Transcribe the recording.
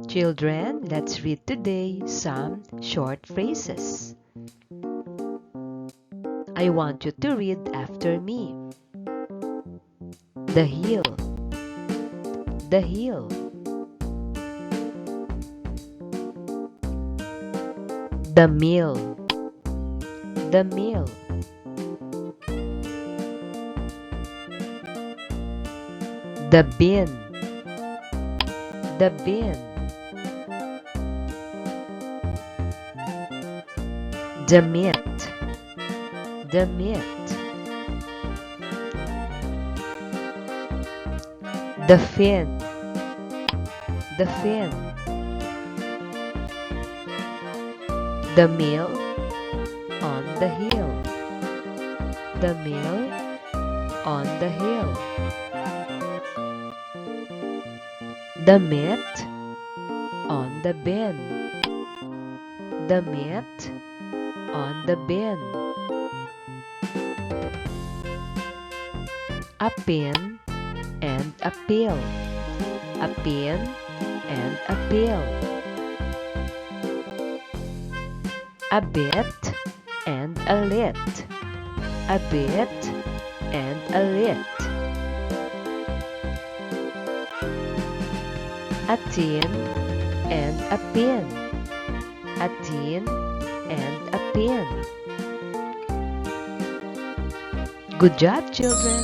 Children, let's read today some short phrases. I want you to read after me. The hill, the hill. The mill, the mill. The bin, the bin. The mitt, the mitt. The fin, the fin. The mill on the hill, the mill on the hill. The mitt on the bin, the mitt on the bin. A pin and a pill, a pin and a pill. A bit and a lit, a bit and a lit. A tin and a pin, a tin and a pin. Good job, children!